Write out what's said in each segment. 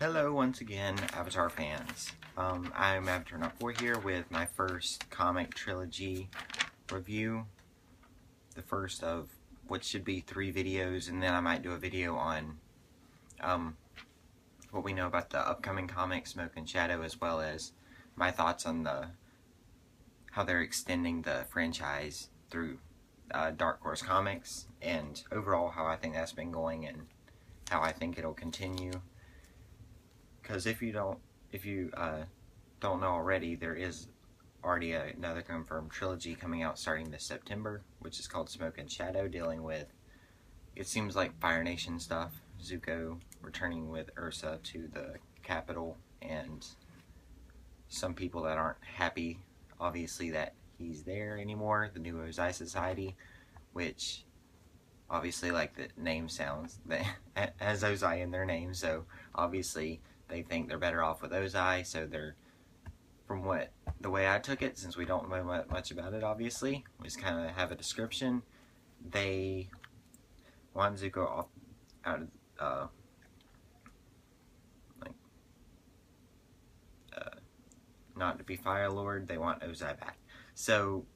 Hello once again, Avatar fans. I'm Avatar 4 here with my first comic trilogy review. The first of what should be 3 videos, and then I might do a video on what we know about the upcoming comic Smoke and Shadow, as well as my thoughts on how they're extending the franchise through Dark Horse Comics, and overall how I think that's been going and how I think it'll continue. Because if you don't know already, there is already another confirmed trilogy coming out starting this September, which is called Smoke and Shadow, dealing with, it seems like, Fire Nation stuff. Zuko returning with Ursa to the capital, and some people that aren't happy, obviously, that he's there anymore, the new Ozai Society, which, obviously, like the name sounds, has Ozai in their name, so obviously they think they're better off with Ozai, so they're, from the way I took it, since we don't know much about it, obviously, we just kind of have a description. They want Zuko off, out of, not to be Fire Lord. They want Ozai back. So,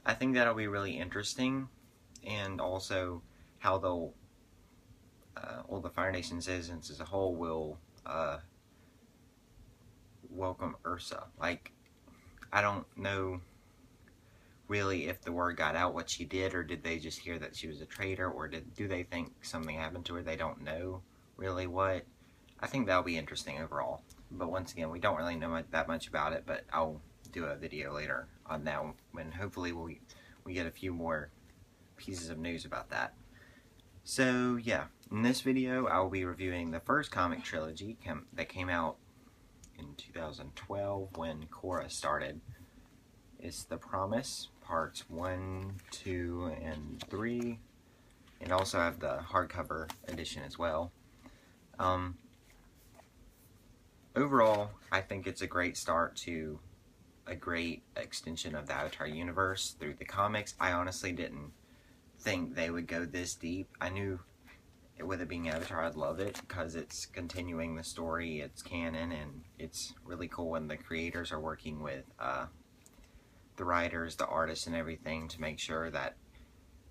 I think that'll be really interesting, and also how they'll, all the Fire Nation citizens as a whole will welcome Ursa. Like, I don't know really if the word got out what she did, or did they just hear that she was a traitor, or do they think something happened to her? They don't know really what. I think that'll be interesting overall. But once again, we don't really know that much about it, but I'll do a video later on that when hopefully we get a few more pieces of news about that. So yeah, in this video I will be reviewing the first comic trilogy that came out in 2012 when Korra started. It's The Promise, parts 1, 2, and 3, and also have the hardcover edition as well. Overall, I think it's a great start to a great extension of the Avatar universe through the comics. I honestly didn't think they would go this deep. I knew with it being Avatar, I'd love it because it's continuing the story, it's canon, and it's really cool when the creators are working with the writers, the artists, and everything to make sure that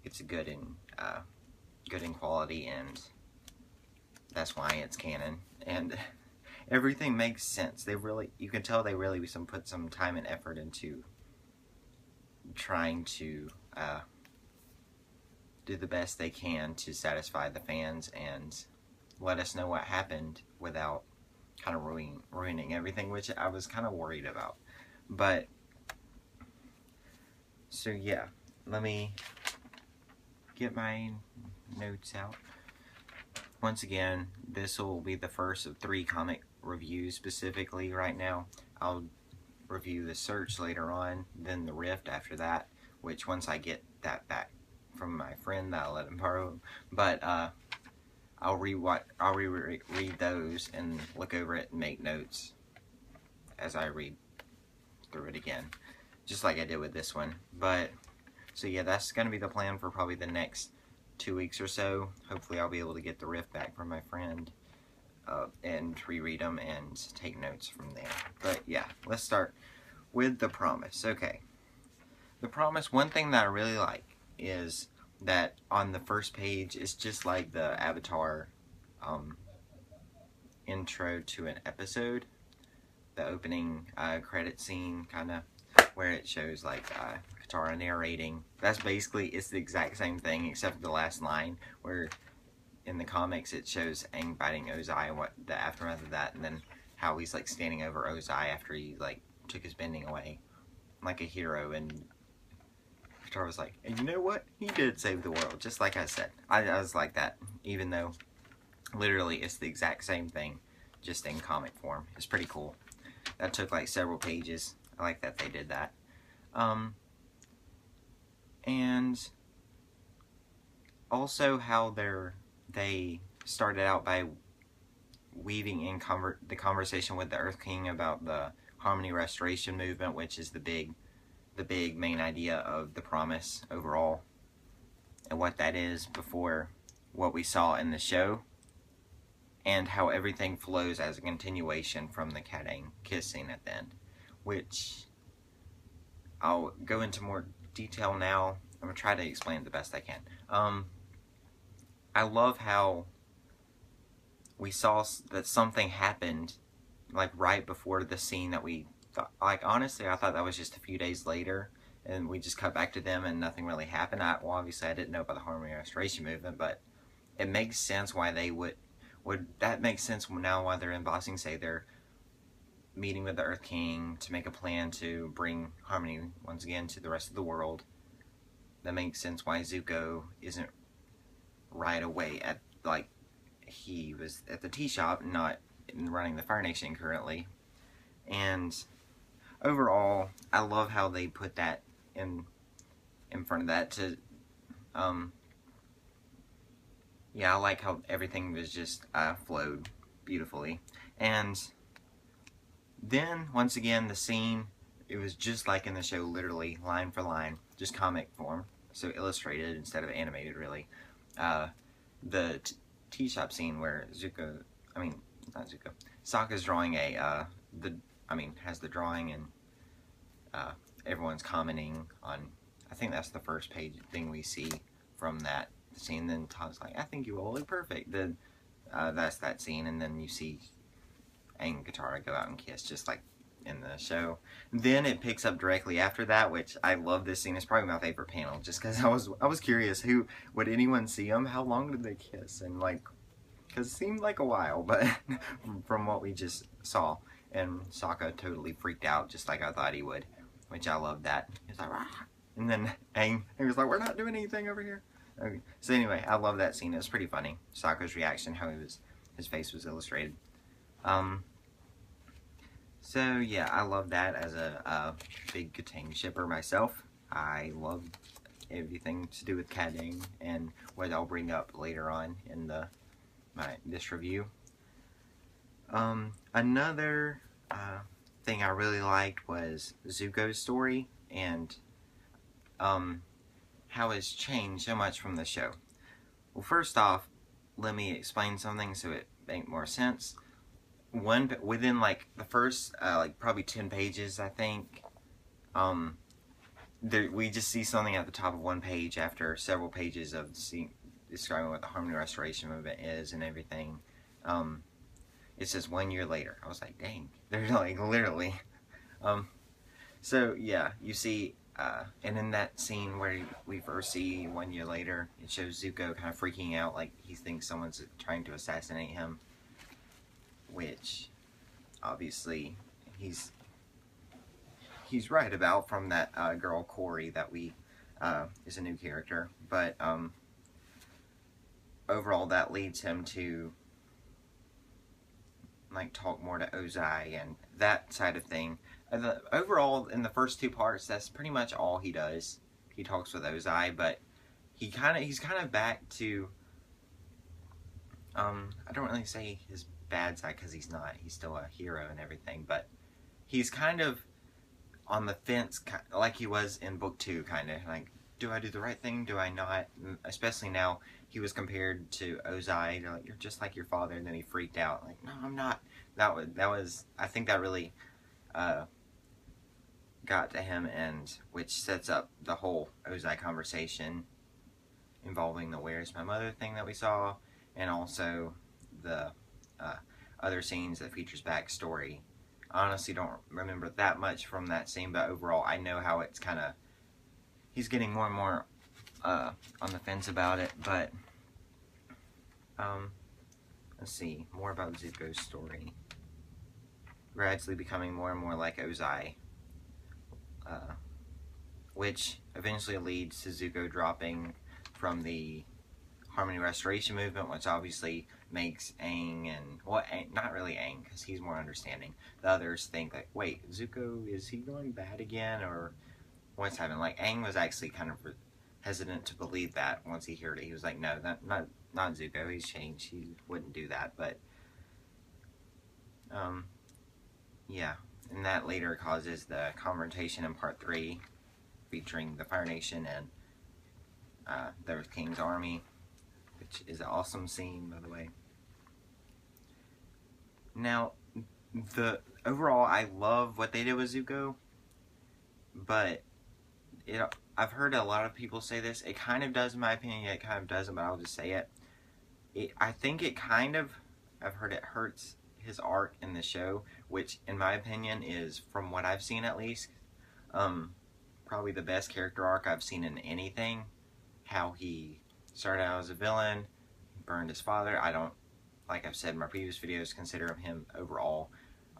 it's good in quality, and that's why it's canon. And everything makes sense. You can tell they really put some time and effort into trying to do the best they can to satisfy the fans and let us know what happened without kind of ruining everything, which I was kind of worried about. But, so yeah, let me get my notes out. Once again, this will be the first of 3 comic reviews specifically right now. I'll review The Search later on, then The Rift after that, which once I get that back from my friend that I'll let him borrow. But I'll reread those and look over it and make notes as I read through it again, just like I did with this one. But so yeah, that's gonna be the plan for probably the next 2 weeks or so. Hopefully I'll be able to get The Rift back from my friend and reread them and take notes from there. But yeah, let's start with The Promise. Okay, The Promise, one thing that I really like is that on the first page, it's just like the Avatar intro to an episode, the opening credit scene, kind of, where it shows like Katara narrating. That's basically, it's the exact same thing except the last line, where in the comics it shows Aang fighting Ozai and what the aftermath of that, and then how he's like standing over Ozai after he like took his bending away like a hero, and Katara was like, and you know what? He did save the world, just like I said. I was like that, even though literally it's the exact same thing, just in comic form. It's pretty cool. That took like several pages. I like that they did that. And also how they started out by weaving in the conversation with the Earth King about the Harmony Restoration movement, which is the big main idea of The Promise overall, and what that is before what we saw in the show. and how everything flows as a continuation from the Cat-Aang kiss scene at the end, which I'll go into more detail now. I'm going to try to explain it the best I can. I love how we saw that something happened like right before the scene that we thought, like honestly I thought that was just a few days later and we just cut back to them and nothing really happened. Well, obviously I didn't know about the Harmony Restoration movement, but it makes sense why they would that makes sense now why they're in Ba Sing Se. They're meeting with the Earth King to make a plan to bring harmony once again to the rest of the world. That makes sense why Zuko isn't right away at, like, he was at the tea shop, not running the Fire Nation currently. And overall, I love how they put that in front of that to, yeah, I like how everything was just flowed beautifully. And then, once again, the scene, it was just like in the show, literally, line for line, just comic form, so illustrated instead of animated, really. The tea shop scene where Sokka's drawing has the drawing, and everyone's commenting on, I think that's the first page thing we see from that scene. Then Todd's like, I think you all look perfect. Then that's that scene, and then you see Aang and Katara go out and kiss, just like in the show. Then it picks up directly after that, which I love this scene. It's probably my favorite panel, just because I was curious, would anyone see them? How long did they kiss? And like, because it seemed like a while, but from what we just saw, and Sokka totally freaked out, just like I thought he would, which I love that. He's like, rah! And then Aang was like, we're not doing anything over here. Okay. So anyway, I love that scene. It was pretty funny. Sokka's reaction, how his face was illustrated. So yeah, I love that as a big Katang shipper myself. I love everything to do with Cat-Aang and what I'll bring up later on in this review. Another thing I really liked was Zuko's story and how it's changed so much from the show. Well, first off, let me explain something so it makes more sense. Within like the first like probably 10 pages, I think, we just see something at the top of one page after several pages of describing what the Harmony Restoration movement is and everything. It says 1 year later. I was like, dang, they're like literally. So yeah, you see, and in that scene where we first see 1 year later, it shows Zuko kind of freaking out, like he thinks someone's trying to assassinate him, which obviously he's right about from that girl Corey that is a new character. But overall, that leads him to like talk more to Ozai and that side of thing. Overall, in the first two parts, that's pretty much all he does. He talks with Ozai, but he's kind of back to I don't really say his bad side, because he's not. He's still a hero and everything, but he's kind of on the fence, like he was in book 2, kind of like, do I do the right thing? Do I not? And especially now, he was compared to Ozai. They're like, you're just like your father, and then he freaked out, like, no, I'm not. That was I think that really got to him, and which sets up the whole Ozai conversation involving the "Where's my mother" thing that we saw, and also the other scenes that features backstory. I honestly don't remember that much from that scene, but overall I know how it's kind of, he's getting more and more on the fence about it. But let's see, more about Zuko's story. Gradually becoming more and more like Ozai, which eventually leads to Zuko dropping from the Harmony Restoration movement, which obviously makes Aang and, well, not really Aang, because he's more understanding. The others think like, wait, Zuko, is he going bad again, or what's happening? Like, Aang was actually kind of hesitant to believe that once he heard it. He was like, no, not Zuko, he's changed, he wouldn't do that. But yeah, and that later causes the confrontation in part 3, featuring the Fire Nation and the King's army, which is an awesome scene, by the way. Now, overall, I love what they did with Zuko, but I've heard a lot of people say this. It kind of does, in my opinion. It kind of doesn't, but I'll just say it. I think it kind of, I've heard it hurts his arc in the show, which, in my opinion, is, from what I've seen at least, probably the best character arc I've seen in anything. How he started out as a villain, burned his father. I don't, like I've said in my previous videos, consider him overall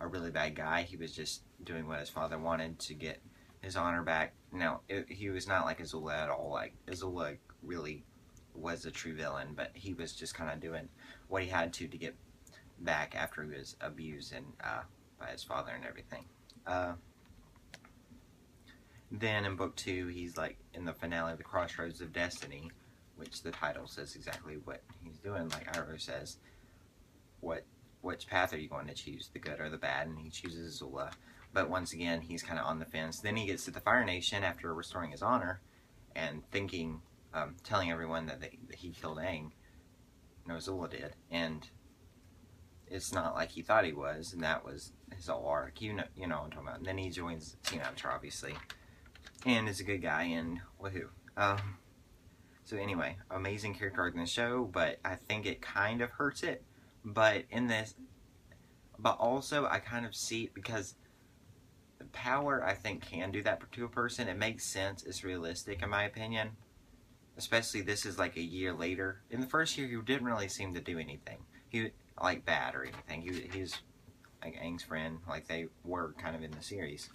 a really bad guy. He was just doing what his father wanted to get his honor back. Now, he was not like Azula at all. Like, Azula really was a true villain, but he was just kind of doing what he had to get back after he was abused and by his father and everything. Then in book 2, he's like in the finale of the Crossroads of Destiny, which the title says exactly what he's doing. Like Iroh says, which path are you going to choose, the good or the bad? And he chooses Azula. But once again, he's kind of on the fence. Then he gets to the Fire Nation after restoring his honor and thinking, telling everyone that he killed Aang. No, Azula did. And it's not like he thought he was, and that was his whole arc. You know what I'm talking about. And then he joins Team Avatar, obviously. And is a good guy, and woohoo. So anyway, amazing character arc in the show, but I think it kind of hurts it. But also I kind of see, because power, I think, can do that to a person. It makes sense. It's realistic, in my opinion. Especially this is like a year later. In the first year, he didn't really seem to do anything. He like bad or anything. He was like Aang's friend, like they were kind of in the series.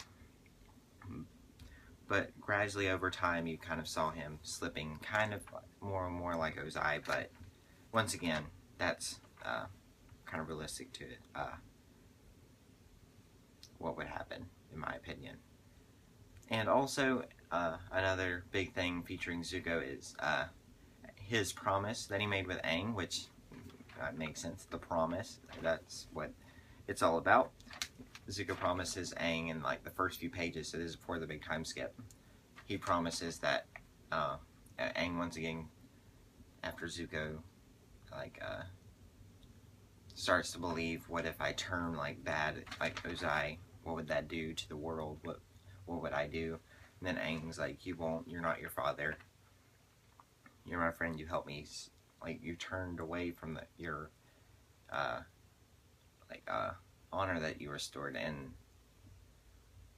But gradually over time, you kind of saw him slipping kind of more and more like Ozai. But once again, that's kind of realistic to what would happen, in my opinion. And also, another big thing featuring Zuko is his promise that he made with Aang, which makes sense. The promise, that's what it's all about. Zuko promises Aang in like the first few pages, so this is before the big time skip. He promises that Aang, once again, after Zuko like starts to believe, what if I turn like bad, like Ozai? What would that do to the world? What would I do? And then Aang's like, you won't. You're not your father. You're my friend. You helped me. Like, you turned away from your honor that you restored, and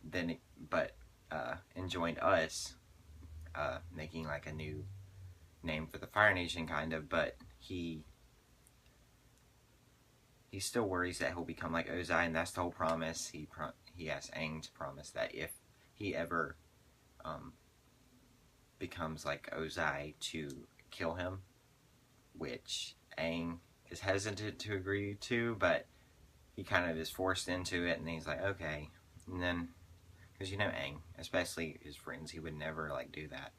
then and joined us, making like a new name for the Fire Nation, kind of. But he still worries that he'll become like Ozai, and that's the whole promise. He asked Aang to promise that if he ever becomes like Ozai, to kill him, which Aang is hesitant to agree to, but he kind of is forced into it, and he's like, okay. And then, because Aang, especially his friends, he would never like do that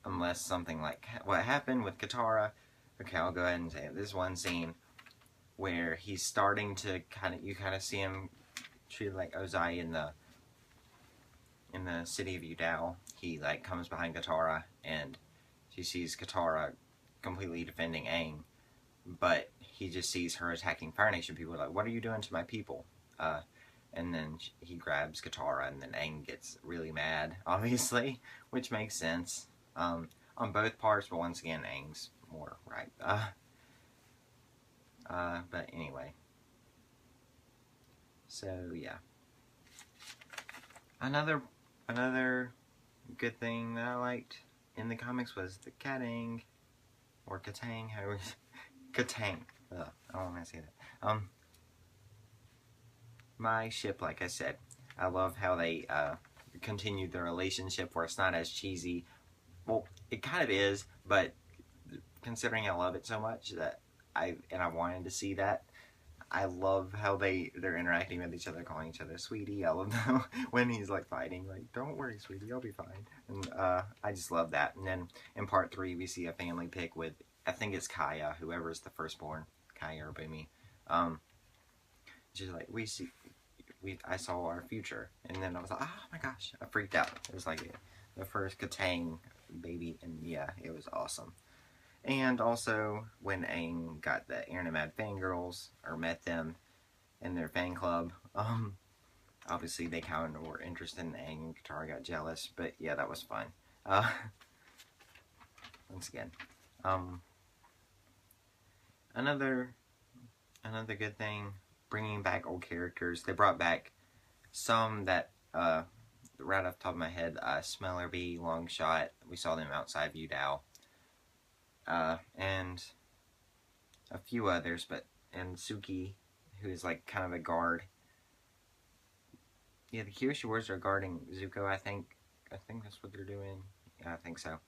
unless something like what happened with Katara. Okay, I'll go ahead and say it. This one scene where he's starting to you kind of see him treated like Ozai in the city of Udao. He like comes behind Katara, and she sees Katara completely defending Aang, but he just sees her attacking Fire Nation people. Like, what are you doing to my people? And then he grabs Katara, and then Aang gets really mad, obviously, which makes sense on both parts. But once again, Aang's more right. But anyway, so yeah. Another good thing that I liked in the comics was the Katang, or Katang, however, Katang. I don't want to say that. My ship, like I said, I love how they continued their relationship where it's not as cheesy. Well, it kind of is, but considering I love it so much that I wanted to see that. I love how they're interacting with each other, calling each other sweetie. I love them when he's like fighting, like, don't worry, sweetie, I'll be fine. And I just love that. And then in part 3, we see a family pic with, I think it's Kaya, whoever's the firstborn, Kaya or Bumi. She's like, I saw our future. And then I was like, oh my gosh, I freaked out. It was like the first Katang baby, and yeah, it was awesome. And also, when Aang got the Air Nomad fangirls, or met them, in their fan club. Obviously they kind of were interested in Aang, and Katara got jealous, but yeah, that was fun. Once again, another good thing, bringing back old characters. They brought back some that, right off the top of my head, Smellerbee, Longshot. We saw them outside Udao, and a few others, and Suki, who is like kind of a guard. Yeah, the Kirishiwars are guarding Zuko, I think. I think that's what they're doing. Yeah, I think so.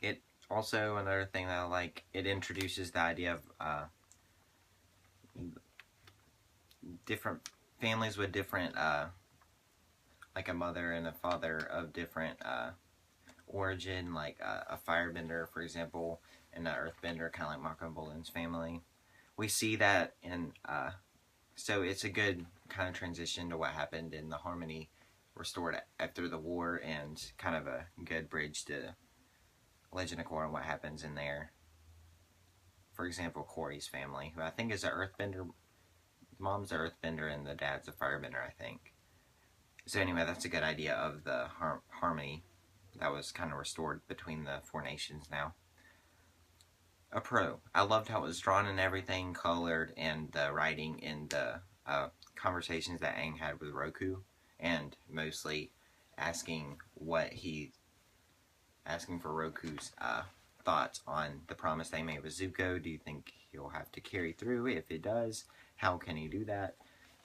It also, another thing that I like, it introduces the idea of different families with different, like a mother and a father of different origin, like a firebender, for example, and an earthbender, kind of like Mako and Bolin's family. We see that in, so it's a good kind of transition to what happened in the Harmony restored after the war, and kind of a good bridge to Legend of Korra and what happens in there. For example, Corey's family, who I think is an earthbender. Mom's an earthbender and the dad's a firebender, I think. So anyway, that's a good idea of the harmony that was kind of restored between the four nations now. A pro. I loved how it was drawn and everything, colored, and the writing in the conversations that Aang had with Roku, and mostly asking for Roku's thoughts on the promise they made with Zuko. Do you think he'll have to carry through? If it does, how can he do that?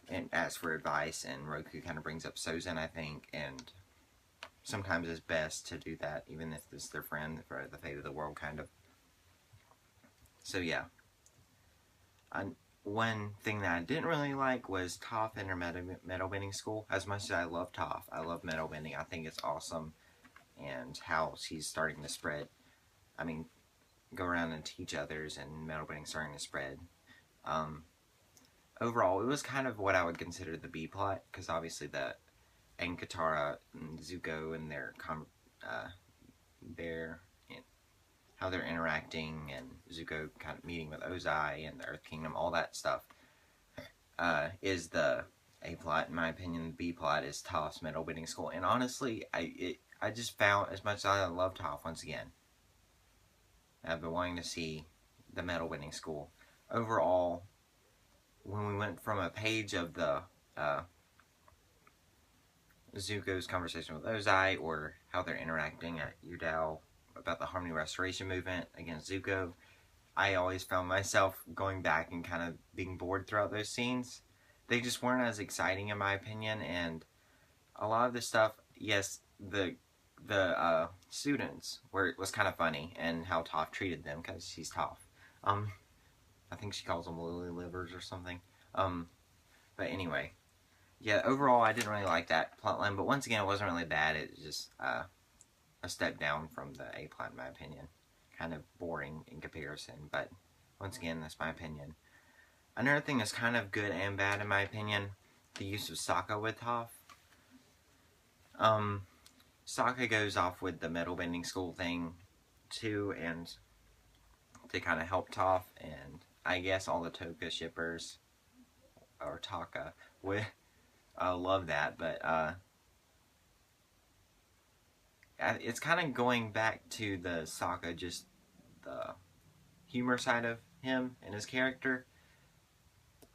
And asks for advice, and Roku kind of brings up Sozin, I think, and sometimes it's best to do that, even if it's their friend, for the fate of the world, kind of. So yeah. One thing that I didn't really like was Toph and her metal bending school. As much as I love Toph, I love metal bending. I think it's awesome, and how she's starting to spread. I mean, go around and teach others, and metal bending starting to spread. Overall, it was kind of what I would consider the B plot, because obviously the Aang, Katara, and Zuko and how they're interacting, and Zuko kind of meeting with Ozai and the Earth Kingdom, all that stuff, is the A plot. In my opinion, the B plot is Toph's metal bending school. And honestly, I just found, as much as I love Toph, once again, I've been wanting to see the metal bending school. Overall, when we went from a page of the Zuko's conversation with Ozai, or how they're interacting at Udao about the Harmony Restoration movement against Zuko, I always found myself going back and kind of being bored throughout those scenes. They just weren't as exciting, in my opinion, and a lot of the stuff, yes, the students was kind of funny, and how Toph treated them, because she's Toph. I think she calls them lily livers or something. But anyway, yeah, overall I didn't really like that plotline, but once again, it wasn't really bad. It was just a step down from the A plot, in my opinion. Kind of boring in comparison, but once again, that's my opinion. Another thing that's kind of good and bad, in my opinion, the use of Sokka with Toph. Sokka goes off with the metal bending school thing too, and to kind of help Toph, and I guess all the Toka shippers, or Taka, would love that, but it's kind of going back to the Sokka, just the humor side of him and his character.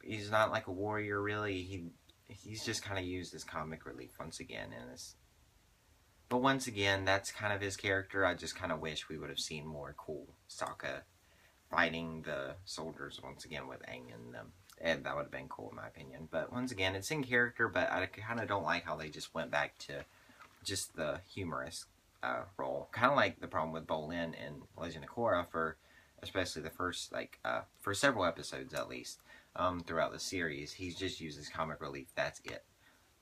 He's not like a warrior, really. He's just kind of used as comic relief once again in this. But once again, that's kind of his character. I just kind of wish we would have seen more cool Sokka fighting the soldiers once again with Aang in them. And that would have been cool, in my opinion. But once again, it's in character, but I kind of don't like how they just went back to just the humorous role. Kind of like the problem with Bolin in Legend of Korra, for especially the first, for several episodes at least, throughout the series. He's just used as comic relief, that's it.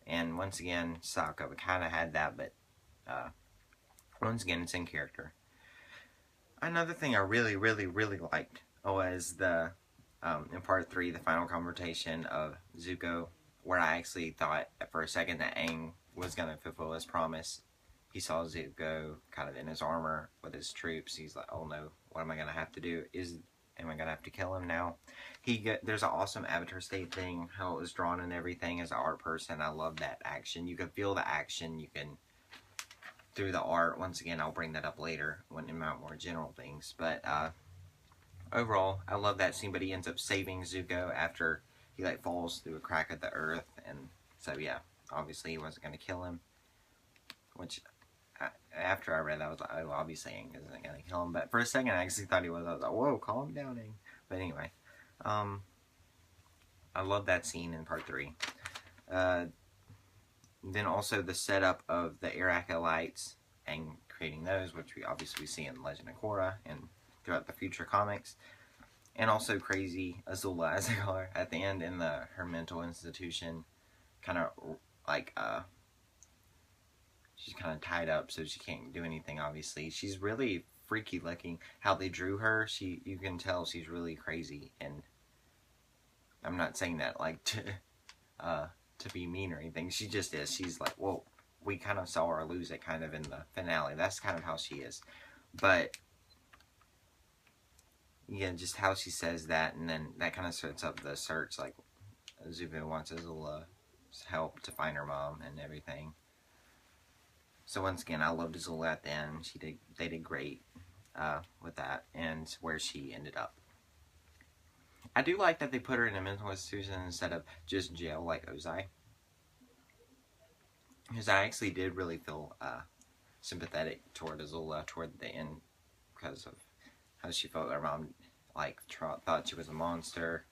And once again, Sokka kind of had that, but once again, it's in character. Another thing I really, really, really liked was in part 3, the final confrontation of Zuko, where I actually thought for a second that Aang was going to fulfill his promise. He saw Zuko kind of in his armor with his troops. He's like, oh no, what am I going to have to do? Is am I gonna have to kill him now? There's an awesome Avatar State thing, how it was drawn and everything. As an art person, I love that action. You can feel the action. You can through the art. Once again, I'll bring that up later when in my more general things. But overall, I love that scene. But he ends up saving Zuko after he like falls through a crack of the earth, and so yeah, obviously he wasn't gonna kill him. Which after I read that, I was like, oh, obviously Aang isn't gonna kill him. But for a second, I actually thought he was. I was like, whoa, calm down, Aang. But anyway, I love that scene in part 3. Then also the setup of the Air Acolytes and creating those, which we obviously see in Legend of Korra and throughout the future comics. And also crazy Azula, as they call her, at the end in her mental institution, kind of like, she's kind of tied up so she can't do anything, obviously. She's really freaky looking. How they drew her, you can tell she's really crazy, and I'm not saying that like to be mean or anything. She just is. She's like, well, we kind of saw her lose it kind of in the finale. That's kind of how she is. But yeah, just how she says that, and then that kind of sets up the search. Like Zuko wants Azula's help to find her mom and everything. So once again, I loved Azula at the end. They did great with that, and where she ended up. I do like that they put her in a mental institution instead of just jail like Ozai. Because I actually did really feel sympathetic toward Azula toward the end because of how she felt her mom like thought she was a monster,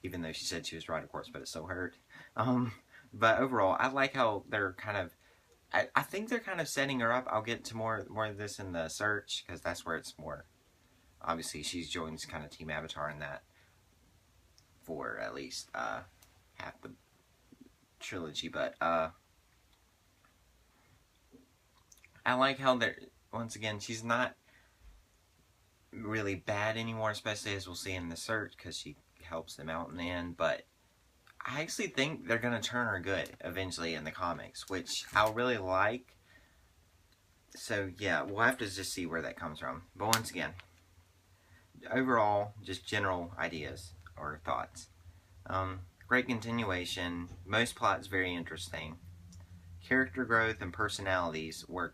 even though she said she was right, of course, but it still hurt. But overall, I like how they're kind of. I think they're kind of setting her up. I'll get to more of this in the search because that's where it's more. Obviously, she's joins kind of Team Avatar in that for at least half the trilogy. But I like how they're once again. She's not really bad anymore, especially as we'll see in the search because she helps them out in the end. But I actually think they're going to turn her good eventually in the comics, which I'll really like. So, yeah, we'll have to just see where that comes from. But once again, overall, just general ideas or thoughts. Great continuation. Most plots very interesting. Character growth and personalities were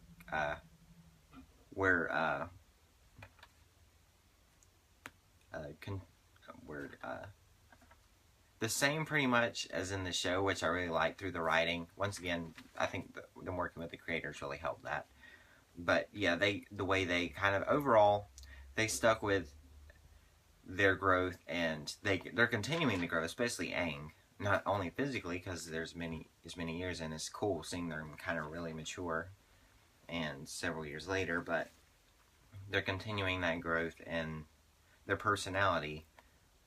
the same pretty much as in the show, which I really liked through the writing. Once again, I think them working with the creators really helped that. But yeah, the way they kind of overall they stuck with their growth, and they're continuing to grow, especially Aang. Not only physically, because there's many years, and it's cool seeing them kind of really mature, and several years later, but they're continuing that growth and their personality,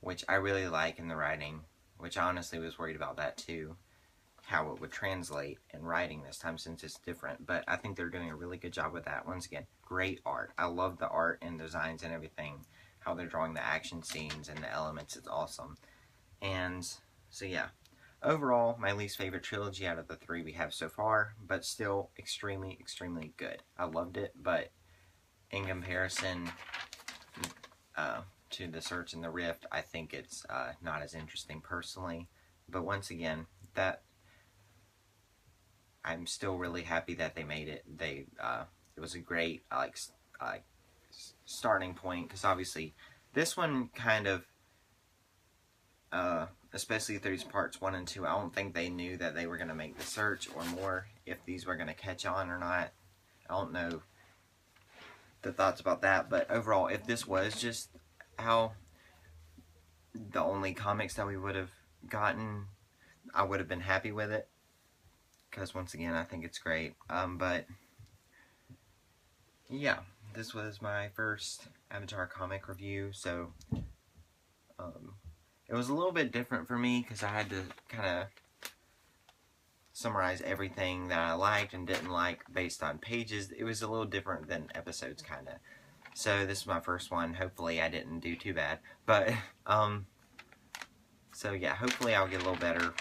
which I really like in the writing. Which I honestly was worried about that too, how it would translate in writing this time since it's different. But I think they're doing a really good job with that. Once again, great art. I love the art and designs and everything. How they're drawing the action scenes and the elements. It's awesome. And so yeah, overall, my least favorite trilogy out of the 3 we have so far, but still extremely, extremely good. I loved it, but in comparison to the Search and the Rift, I think it's not as interesting personally. But once again, I'm still really happy that they made it. It was a great starting point, because obviously this one kind of especially through parts 1 and 2, I don't think they knew that they were going to make the Search or more, if these were going to catch on or not. I don't know the thoughts about that, but overall, if this was just how the only comics that we would have gotten, I would have been happy with it, because once again, I think it's great. But yeah, this was my first Avatar comic review, so it was a little bit different for me because I had to kind of summarize everything that I liked and didn't like based on pages. It was a little different than episodes, kind of. So this is my first one. Hopefully I didn't do too bad. But, so yeah, hopefully I'll get a little better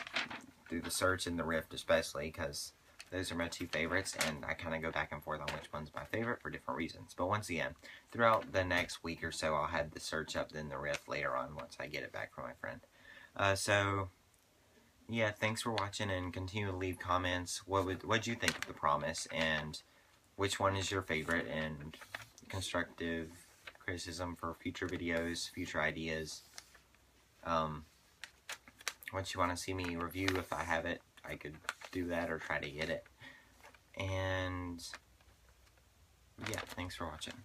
through the Search and the Rift especially, because Those are my two favorites, and I kind of go back and forth on which one's my favorite for different reasons. But once again, throughout the next week or so, I'll have the search up, then the riff later on once I get it back from my friend. So, yeah, thanks for watching, and continue to leave comments. What'd you think of The Promise, and which one is your favorite, and constructive criticism for future videos, future ideas. What you want to see me review, if I have it, I could do that or try to get it. And yeah, thanks for watching.